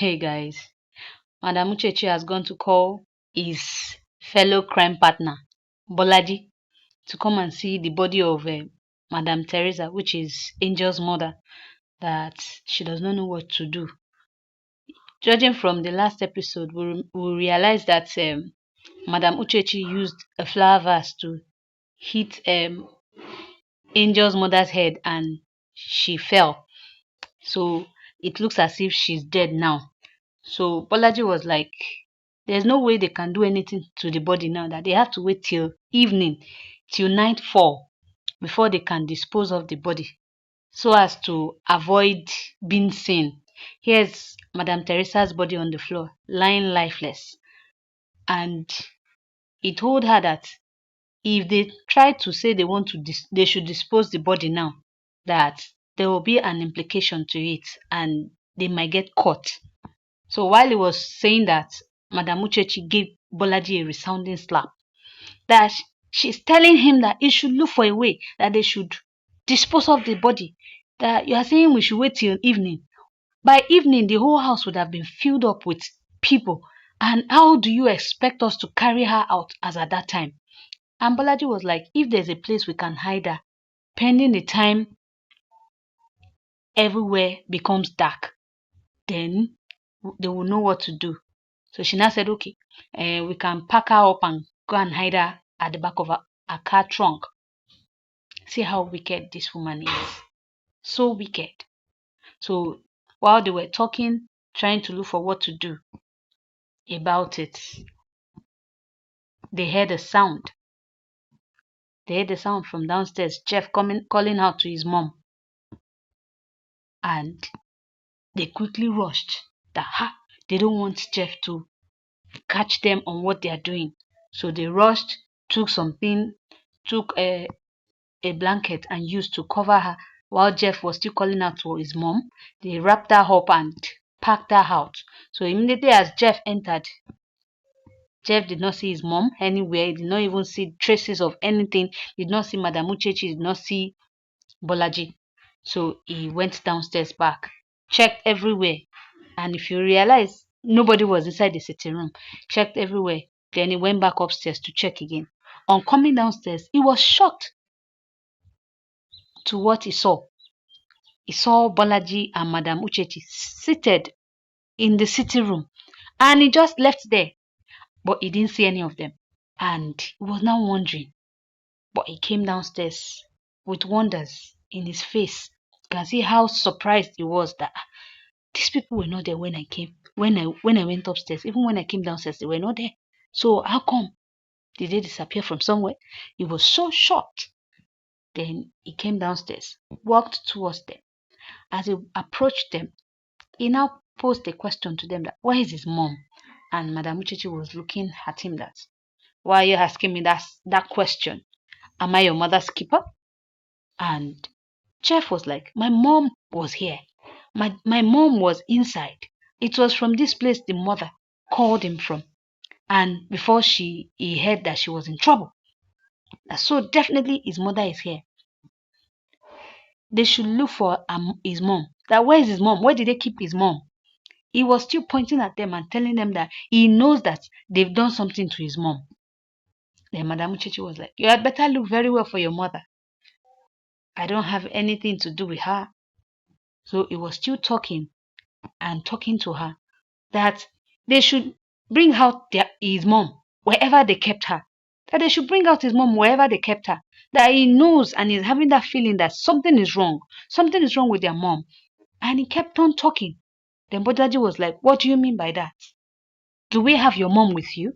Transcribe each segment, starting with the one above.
Hey guys, Madam Uchechi has gone to call his fellow crime partner, Bolaji, to come and see the body of Madam Teresa, which is Angel's mother, that she does not know what to do. Judging from the last episode, we realized that Madam Uchechi used a flower vase to hit Angel's mother's head and she fell. So it looks as if she's dead now. So Bolaji was like, there's no way they can do anything to the body now, that they have to wait till evening, till nightfall, before they can dispose of the body so as to avoid being seen. Here's Madame Teresa's body on the floor, lying lifeless. And he told her that if they try to say they want to, they should dispose the body now, that there will be an implication to it and they might get caught. So while he was saying that, Madam Uchechi gave Bolaji a resounding slap. That she's telling him that he should look for a way that they should dispose of the body. That you are saying we should wait till evening. By evening, the whole house would have been filled up with people. And how do you expect us to carry her out as at that time? And Bolaji was like, if there's a place we can hide her, pending the time everywhere becomes dark, then they will know what to do. So she now said, okay, we can pack her up and go and hide her at the back of a car trunk. See how wicked this woman is. So wicked. So while they were talking, trying to look for what to do about it, they heard a sound. They heard a sound from downstairs, Jeff calling out to his mom. And they quickly rushed that they don't want Jeff to catch them on what they are doing. So they rushed, took a blanket and used to cover her while Jeff was still calling out to his mom. They wrapped her up and packed her out. So immediately as Jeff entered, Jeff did not see his mom anywhere. He did not even see traces of anything. Did not see Madam Uchechi. Did not see Bolaji. So he went downstairs back, checked everywhere. And if you realize, nobody was inside the sitting room. Checked everywhere. Then he went back upstairs to check again. On coming downstairs, he was shocked to what he saw. He saw Bolaji and Madam Uchechi seated in the sitting room. And he just left there. But he didn't see any of them. And he was now wondering. But he came downstairs with wonders in his face. You can see how surprised he was that these people were not there when I came. When I went upstairs, even when I came downstairs, they were not there. So how come? Did they disappear from somewhere? He was so shocked. Then he came downstairs, walked towards them. As he approached them, he now posed a question to them that, where is his mom? And Madam Uchechi was looking at him that, why are you asking me that question? Am I your mother's keeper? And Jeff was like, my mom was here. My mom was inside. It was from this place the mother called him from. And before he heard that she was in trouble. So definitely his mother is here. They should look for his mom. That where is his mom? Where did they keep his mom? He was still pointing at them and telling them that he knows that they've done something to his mom. Then Madam Uchechi was like, you had better look very well for your mother. I don't have anything to do with her. So he was still talking and talking to her that they should bring out his mom wherever they kept her. That they should bring out his mom wherever they kept her. That he knows and is having that feeling that something is wrong. Something is wrong with their mom. And he kept on talking. Then Bolaji was like, what do you mean by that? Do we have your mom with you?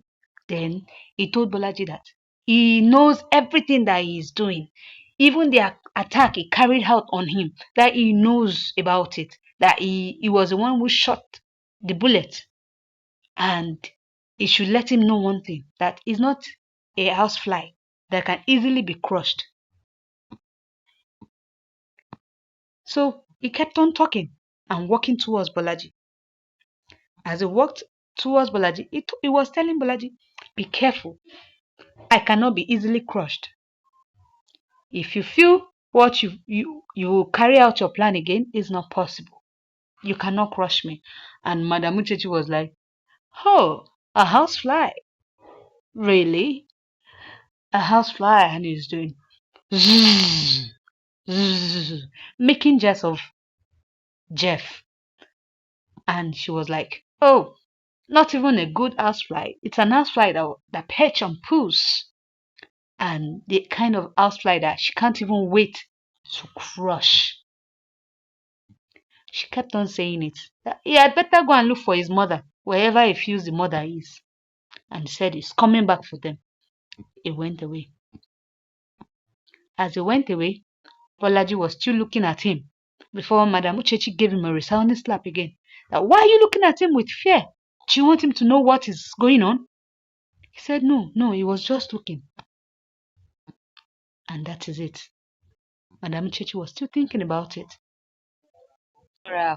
Then he told Bolaji that he knows everything that he is doing. Even the attack he carried out on him, that he knows about it. That he was the one who shot the bullet. And he should let him know one thing, that he's not a housefly that can easily be crushed. So he kept on talking and walking towards Bolaji. As he walked towards Bolaji, he was telling Bolaji, be careful. I cannot be easily crushed. If you feel what you will carry out your plan again, is not possible. You cannot crush me. And Madam Uchechi was like, oh, a housefly? Really? A housefly? And he's doing zzz, zzz, making jest of Jeff. And she was like, oh, not even a good housefly. It's an housefly that perch on poos. And the kind of housefly that she can't even wait to crush. She kept on saying it. That he had better go and look for his mother, wherever he feels the mother is. And said he's coming back for them. He went away. As he went away, Bolaji was still looking at him before Madam Uchechi gave him a resounding slap again. That, why are you looking at him with fear? Do you want him to know what is going on? He said no, he was just looking. And that is it. Madam Uchechi was still thinking about it.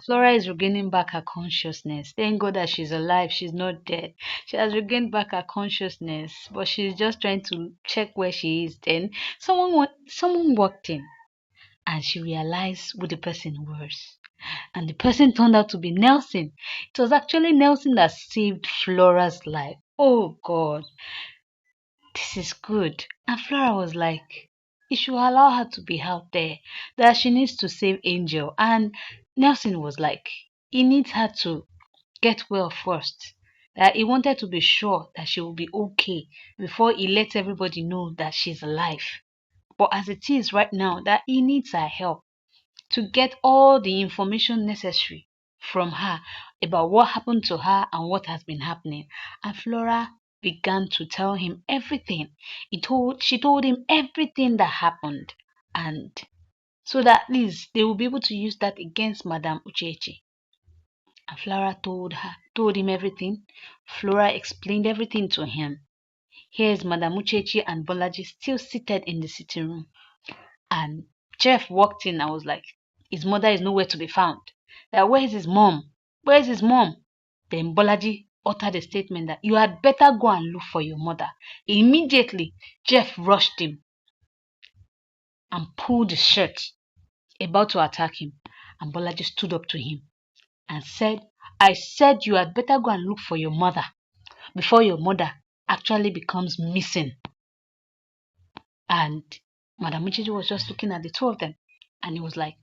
Flora is regaining back her consciousness. Thank God that she's alive. She's not dead. She has regained back her consciousness, but she's just trying to check where she is. Then someone walked in, and she realized who the person was. And the person turned out to be Nelson. It was actually Nelson that saved Flora's life. Oh God, this is good. And Flora was like, you should allow her to be out there, that she needs to save Angel. And Nelson was like, he needs her to get well first. That he wanted to be sure that she will be okay before he lets everybody know that she's alive. But as it is right now, that he needs her help to get all the information necessary from her about what happened to her and what has been happening. And Flora began to tell him everything. She told him everything that happened, and so that at least they will be able to use that against Madame Uchechi. And Flora told him everything. Flora explained everything to him. Here's Madame Uchechi and Bolaji still seated in the sitting room. And Jeff walked in and was like, his mother is nowhere to be found. Where is his mom? Where is his mom? Then Bolaji uttered a statement that you had better go and look for your mother. Immediately, Jeff rushed him and pulled his shirt, about to attack him. And Bolaji stood up to him and said, I said you had better go and look for your mother before your mother actually becomes missing. And Madam Michiji was just looking at the two of them, and he was like,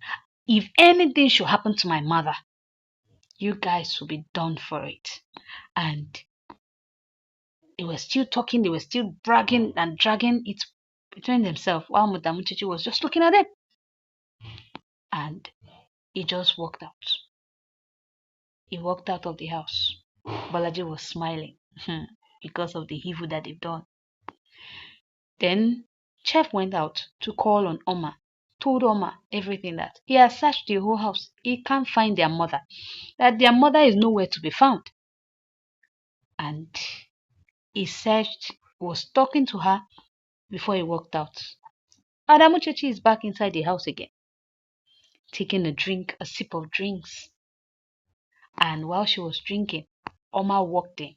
if anything should happen to my mother, you guys will be done for it. And they were still talking, they were still bragging and dragging it between themselves while Madam Michiji was just looking at them. And he just walked out. He walked out of the house. Balaji was smiling because of the evil that they've done. Then Chef went out to call on Oma, told Oma everything, that he has searched the whole house. He can't find their mother, that their mother is nowhere to be found. And he searched, was talking to her before he walked out. Adamu Chechi is back inside the house again, taking a sip of drinks. And while she was drinking, Oma walked in,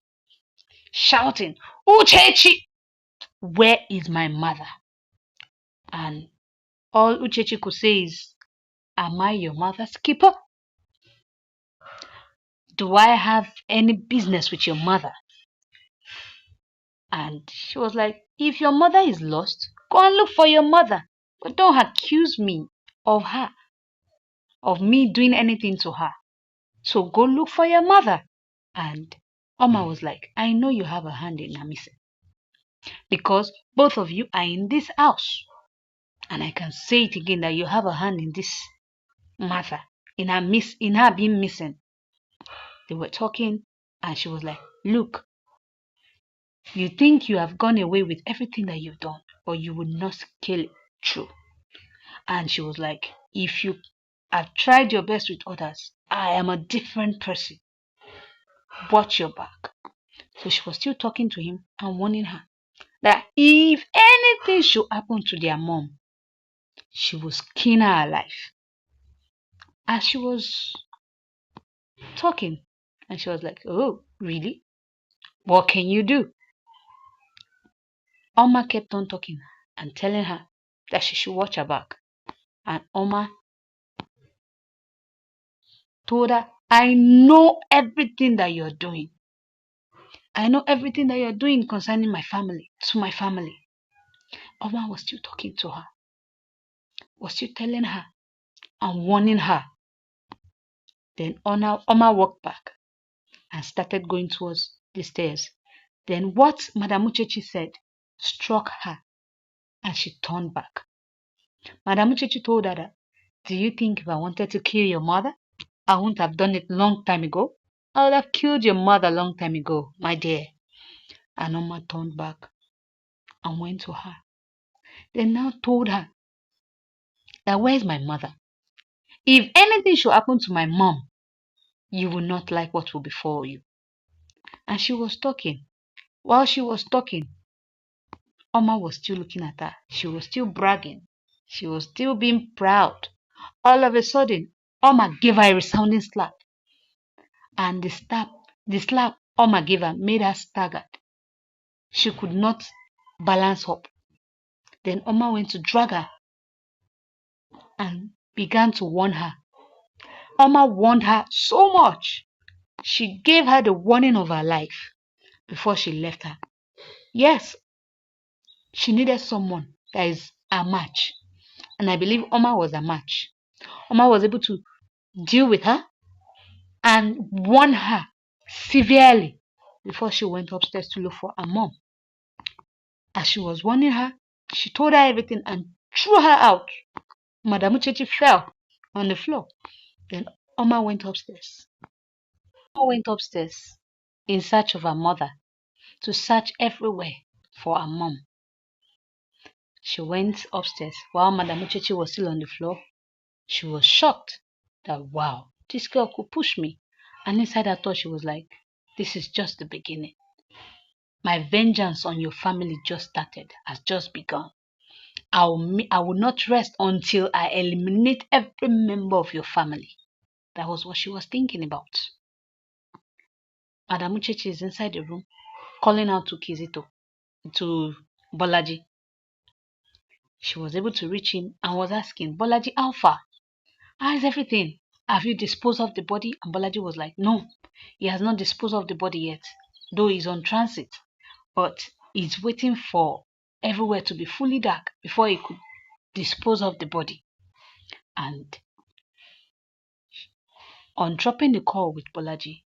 shouting, Uchechi, where is my mother? And all Uchechi could say is, am I your mother's keeper? Do I have any business with your mother? And she was like, if your mother is lost, go and look for your mother. But don't accuse me of me doing anything to her. So go look for your mother. And Oma was like, I know you have a hand in Namise, because both of you are in this house. And I can say it again, that you have a hand in this matter, in her being missing. They were talking, and she was like, look, you think you have gone away with everything that you've done, but you would not scale it through. And she was like, if you have tried your best with others, I am a different person. Watch your back. So she was still talking to him and warning her that if anything should happen to their mom, she will skin her alive. As she was talking, and she was like, oh, really? What can you do? Oma kept on talking and telling her that she should watch her back. And Oma told her I know everything that you're doing. I know everything that you're doing concerning my family, to my family. Oma was still talking to her, was still telling her and warning her. Then Oma walked back and started going towards the stairs. Then what Madam Uchechi said struck her and she turned back. Madam Uchechi told her that, do you think if I wanted to kill your mother, I wouldn't have done it long time ago? I would have killed your mother long time ago, my dear. And Oma turned back and went to her. They now told her that, where's my mother? If anything should happen to my mom, you will not like what will befall you. And she was talking. While she was talking, Oma was still looking at her. She was still bragging. She was still being proud. All of a sudden, Oma gave her a resounding slap. And the slap Oma gave her made her staggered. She could not balance up. Then Oma went to drag her and began to warn her. Oma warned her so much. She gave her the warning of her life before she left her. Yes, she needed someone that is a match. And I believe Oma was a match. Oma was able to deal with her and warn her severely before she went upstairs to look for her mom. As she was warning her, she told her everything and threw her out. Madam Uchechi fell on the floor. Then Oma went upstairs. Oma went upstairs in search of her mother, to search everywhere for her mom. She went upstairs while Madam Uchechi was still on the floor. She was shocked that, wow, this girl could push me. And inside her thought, she was like, this is just the beginning. My vengeance on your family just started, has just begun. I will not rest until I eliminate every member of your family. That was what she was thinking about. Madam Uchechi is inside the room, calling out to Kizito, to Bolaji. She was able to reach him and was asking, Bolaji, how far? How is everything? Have you disposed of the body? And Bolaji was like, no, he has not disposed of the body yet, though he's on transit. But he's waiting for everywhere to be fully dark before he could dispose of the body. And on dropping the call with Bolaji,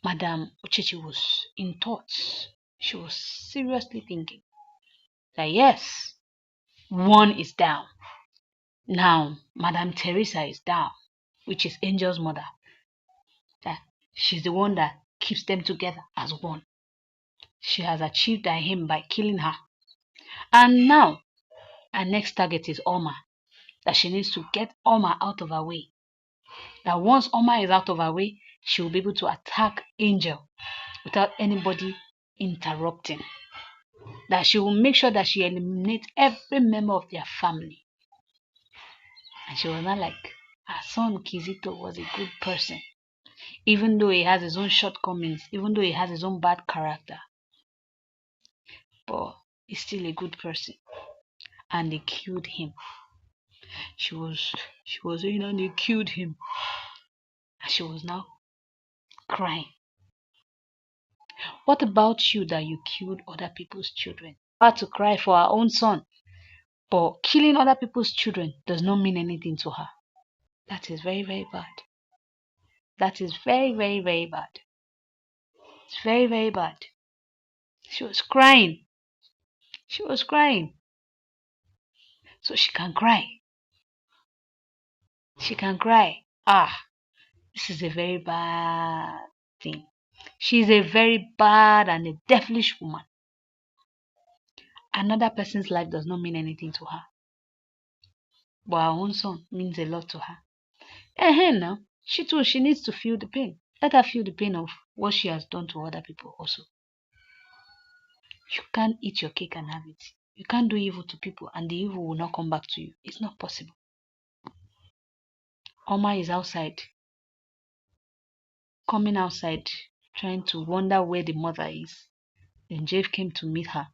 Madam Uchechi was in thoughts. She was seriously thinking that yes, one is down. Now, Madam Teresa is down, which is Angel's mother. That she's the one that keeps them together as one. She has achieved her aim by killing her. And now, her next target is Oma. That she needs to get Oma out of her way. That once Oma is out of her way, she will be able to attack Angel without anybody interrupting. That she will make sure that she eliminates every member of their family. And she was not like, her son Kizito was a good person. Even though he has his own shortcomings, even though he has his own bad character. But he's still a good person. And they killed him. She was saying, and they killed him. And she was now crying. What about you that you killed other people's children? Had to cry for her own son. But killing other people's children does not mean anything to her. That is very, very bad. That is very, very, very bad. It's very, very bad. She was crying. She was crying. So she can cry. She can cry. This is a very bad thing. She's a very bad and a devilish woman. Another person's life does not mean anything to her. But her own son means a lot to her. Now, she too, she needs to feel the pain. Let her feel the pain of what she has done to other people also. You can't eat your cake and have it. You can't do evil to people and the evil will not come back to you. It's not possible. Oma is outside, coming outside, trying to wonder where the mother is. Then Jeff came to meet her.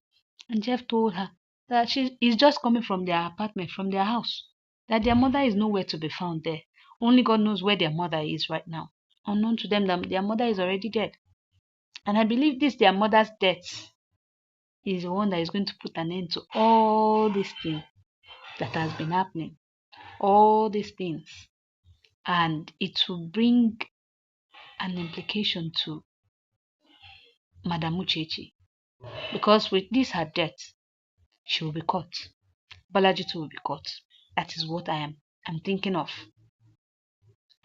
And Jeff told her that she is just coming from their apartment, from their house. That their mother is nowhere to be found there. Only God knows where their mother is right now. Unknown to them that their mother is already dead. And I believe this, their mother's death, is the one that is going to put an end to all these things that has been happening. All these things. And it will bring an implication to Madam Uchechi. Because with this her death, she will be caught. Balaji too will be caught. That is what I'm thinking of.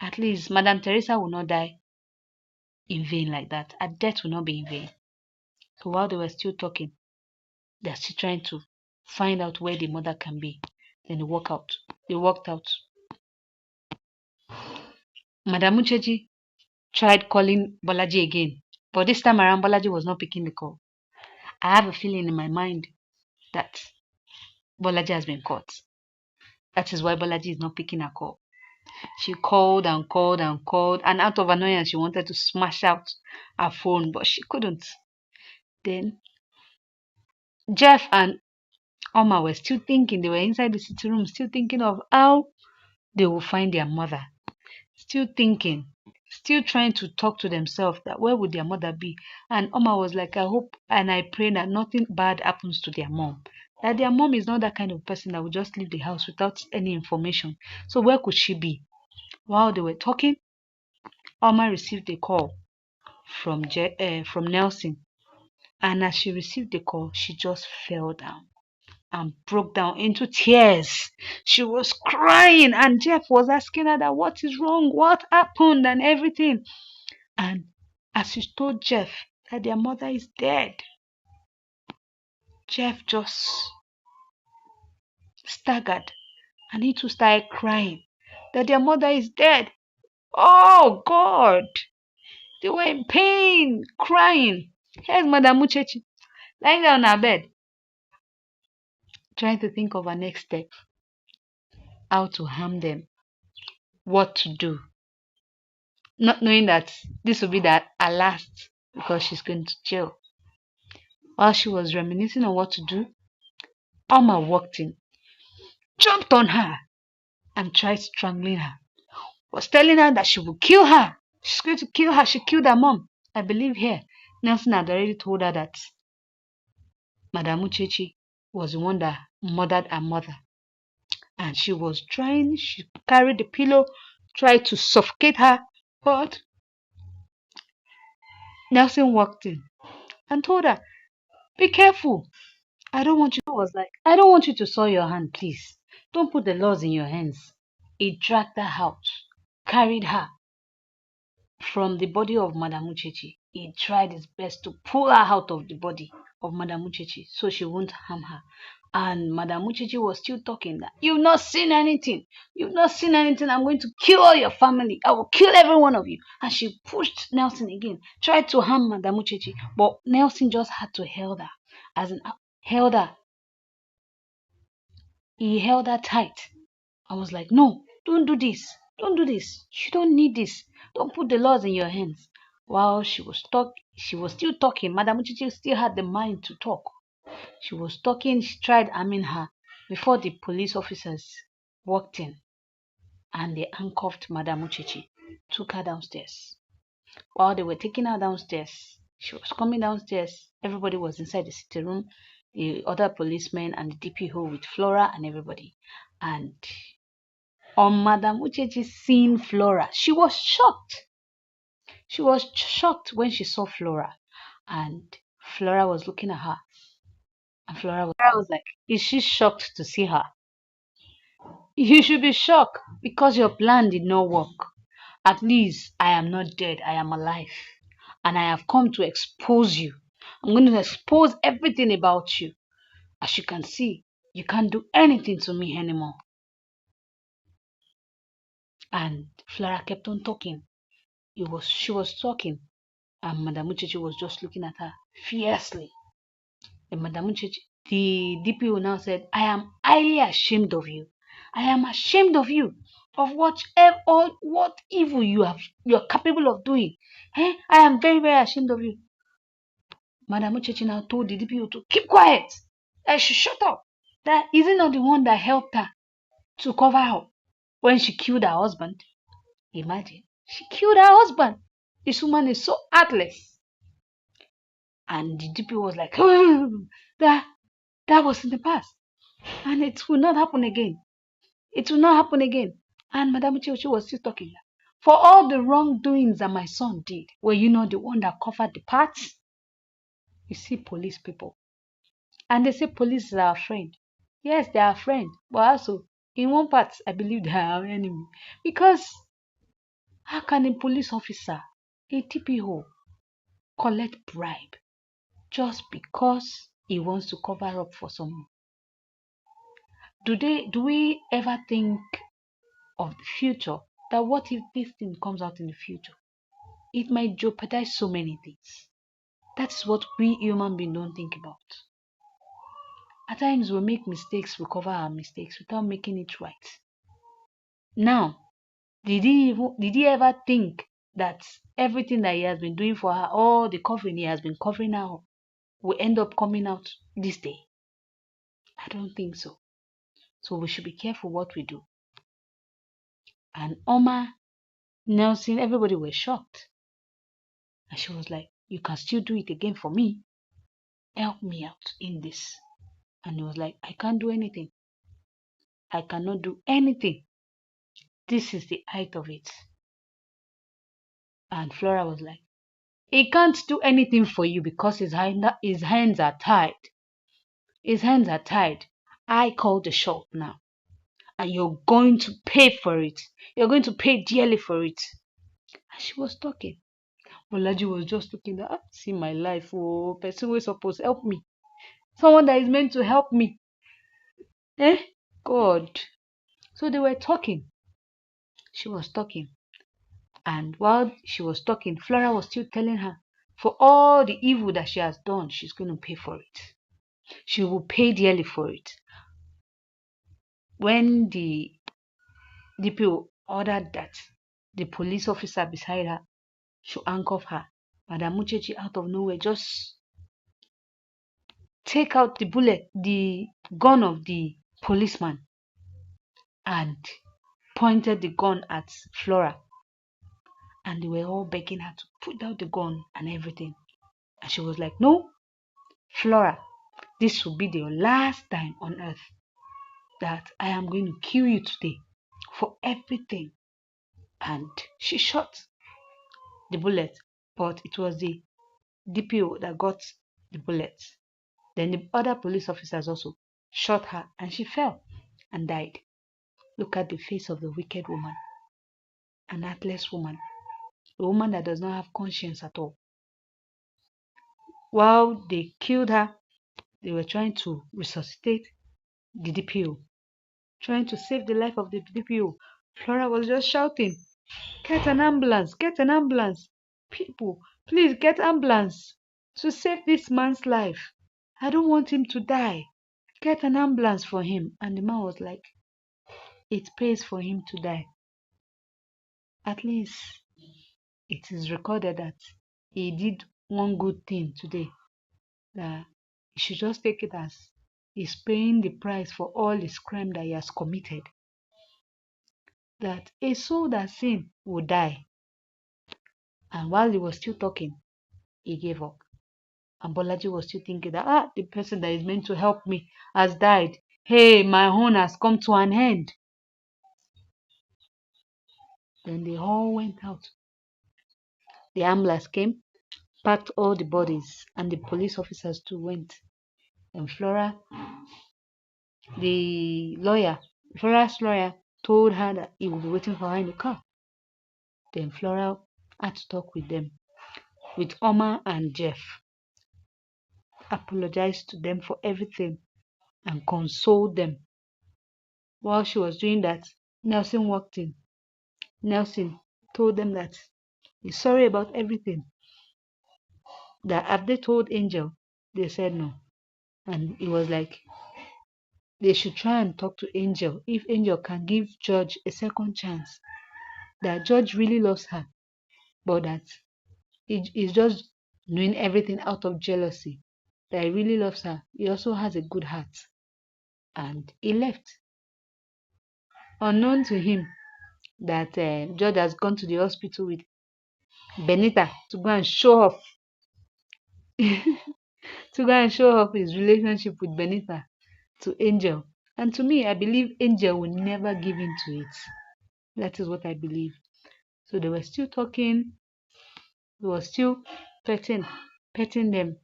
At least Madam Teresa will not die in vain like that. Her death will not be in vain. So while they were still talking, they're still trying to find out where the mother can be. Then they walk out. They walked out. Madam Uchechi tried calling Balaji again. But this time around, Balaji was not picking the call. I have a feeling in my mind that Bolaji has been caught. That is why Bolaji is not picking her call. She called and called and called, and out of annoyance, she wanted to smash out her phone, but she couldn't. Then Jeff and Oma were still thinking, they were inside the sitting room, still thinking of how they will find their mother. Still thinking, still trying to talk to themselves that where would their mother be? And Oma was like, I hope and I pray that nothing bad happens to their mom. That their mom is not that kind of person that would just leave the house without any information. So where could she be? While they were talking, Oma received a call from Nelson. And as she received the call, she just fell down and broke down into tears. She was crying, and Jeff was asking her that what is wrong, what happened, and everything. And as she told Jeff that their mother is dead, Jeff just staggered, and he too started crying that their mother is dead. Oh God! They were in pain, crying. Here's Madam Uchechi lying down on her bed, trying to think of her next step, how to harm them, what to do, not knowing that this will be her last because she's going to jail. While she was reminiscing on what to do, Alma walked in, jumped on her, and tried strangling her. Was telling her that she will kill her. She's going to kill her. She killed her mom. I believe here, Nelson had already told her that Madam Uchechi was the one that murdered her mother. And she was trying, she carried the pillow, tried to suffocate her, but Nelson walked in and told her, be careful. I don't want you to soil your hand, please. Don't put the laws in your hands. He dragged her out, carried her from the body of Madam Uchechi. He tried his best to pull her out of the body of Madam Uchechi so she won't harm her. And Madam Uchechi was still talking that, you've not seen anything. You've not seen anything. I'm going to kill all your family. I will kill every one of you. And she pushed Nelson again, tried to harm Madam Uchechi. But Nelson just had to hold her. Held her. He held her tight. I was like, no, don't do this. Don't do this. You don't need this. Don't put the laws in your hands. While she was still talking. Madam Uchechi still had the mind to talk. She was talking, she tried harming her before the police officers walked in and they handcuffed Madam Uchechi, took her downstairs. While they were taking her downstairs, she was coming downstairs. Everybody was inside the sitting room, the other policemen and the DPO with Flora and everybody. And on Madam Uchechi seeing Flora, she was shocked. She was shocked when she saw Flora, and Flora was looking at her. And Flora was like, is she shocked to see her? You should be shocked because your plan did not work. At least I am not dead. I am alive. And I have come to expose you. I'm going to expose everything about you. As you can see, you can't do anything to me anymore. And Flora kept on talking. She was talking. And Madam Uchechi was just looking at her fiercely. And Madam Uchechi, the DPO now said, I am highly ashamed of you. I am ashamed of you, of what evil you're capable of doing. I am very, very ashamed of you. Madam Uchechi now told the DPO to keep quiet. That she shut up. That is it not the one that helped her to cover up when she killed her husband? Imagine, she killed her husband. This woman is so heartless. And the DP was like, that was in the past. And it will not happen again. It will not happen again. And Madam Uche was still talking. For all the wrongdoings that my son did, were you not the one that covered the parts? You see police people. And they say police is our friend. Yes, they are our friend. But also, in one part, I believe they are our enemy. Because how can a police officer, a TPO, collect bribe just because he wants to cover up for someone? Do we ever think of the future? That what if this thing comes out in the future? It might jeopardize so many things. That's what we human beings don't think about. At times we make mistakes, we cover our mistakes without making it right. Now, did he ever think that everything that he has been doing for her, all the covering he has been covering her up, will end up coming out this day? I don't think so. So we should be careful what we do. And Oma, Nelson, everybody was shocked. And she was like, you can still do it again for me. Help me out in this. And he was like, I can't do anything. I cannot do anything. This is the height of it. And Flora was like, he can't do anything for you because his hands are tied. His hands are tied. I call the shot now. And you're going to pay for it. You're going to pay dearly for it. And she was talking. Bolaji was just looking at, see my life. Oh, person who is supposed to help me. Someone that is meant to help me. God. So they were talking. She was talking. And while she was talking, Flora was still telling her, for all the evil that she has done, she's going to pay for it. She will pay dearly for it. When the DPO ordered that the police officer beside her should handcuff her, Madam Uchechi out of nowhere just take out the gun of the policeman and pointed the gun at Flora. And they were all begging her to put down the gun and everything. And she was like, no, Flora, this will be the last time on earth that I am going to kill you today for everything. And she shot the bullet, but it was the DPO that got the bullet. Then the other police officers also shot her and she fell and died. Look at the face of the wicked woman, an heartless woman, a woman that does not have conscience at all. While they killed her, they were trying to resuscitate the DPO, trying to save the life of the DPO. Flora was just shouting, get an ambulance, get an ambulance. People, please get ambulance to save this man's life. I don't want him to die. Get an ambulance for him. And the man was like, it pays for him to die. At least it is recorded that he did one good thing today. That he should just take it as he's paying the price for all his crime that he has committed. That a soul that sinned will die. And while he was still talking, he gave up. And Bolaji was still thinking that, the person that is meant to help me has died. Hey, my own has come to an end. Then they all went out. The ambulance came, packed all the bodies, and the police officers too went. And Flora's lawyer told her that he would be waiting for her in the car. Then Flora had to talk with them, with Oma and Jeff. Apologized to them for everything and consoled them. While she was doing that, Nelson walked in. Nelson told them that he's sorry about everything. That have they told Angel? They said no. And he was like, they should try and talk to Angel. If Angel can give George a second chance. That George really loves her. But that he's just doing everything out of jealousy. That he really loves her. He also has a good heart. And he left. Unknown to him, that George has gone to the hospital with Benita to go and show off to go and show off his relationship with Benita to Angel. And to me, I believe Angel will never give in to it. That is what I believe. So they were still talking. He was still petting them,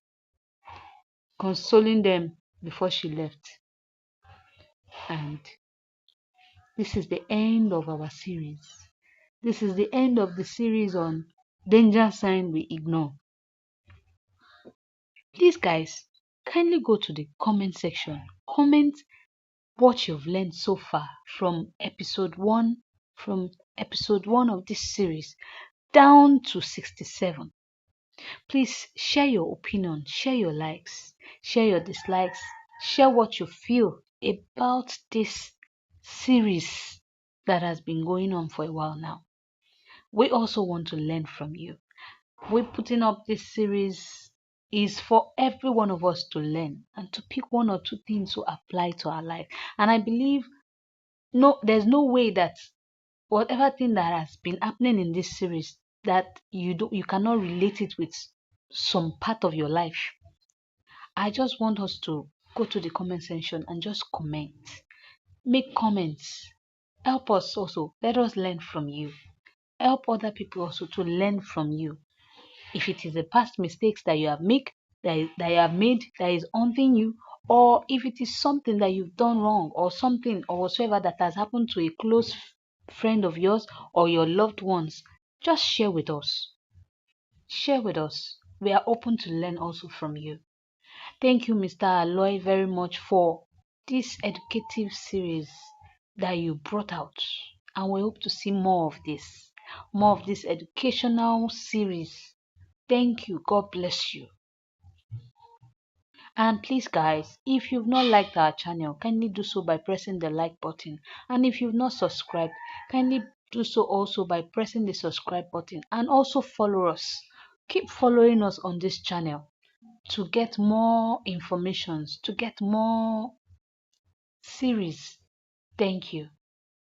consoling them before she left. And this is the end of our series. This is the end of the series on danger sign we ignore. Please, guys, kindly go to the comment section. Comment what you've learned so far from episode 1 of this series down to 67. Please share your opinion, share your likes, share your dislikes, share what you feel about this series that has been going on for a while now. We also want to learn from you. We're putting up this series is for every one of us to learn and to pick one or two things to apply to our life. And I believe there's no way that whatever thing that has been happening in this series that you cannot relate it with some part of your life. I just want us to go to the comment section and just comment. Make comments. Help us also. Let us learn from you. Help other people also to learn from you. If it is the past mistakes that you have made, that is haunting you, or if it is something that you've done wrong, or something or whatsoever that has happened to a close friend of yours or your loved ones, just share with us. Share with us. We are open to learn also from you. Thank you, Mr. ALOY, very much for this educative series that you brought out. And we hope to see more of this educational series. Thank you. God bless you. And please, guys, if you've not liked our channel, kindly do so by pressing the like button. And if you've not subscribed, kindly do so also by pressing the subscribe button. And also follow us. Keep following us on this channel to get more informations, to get more series. Thank you.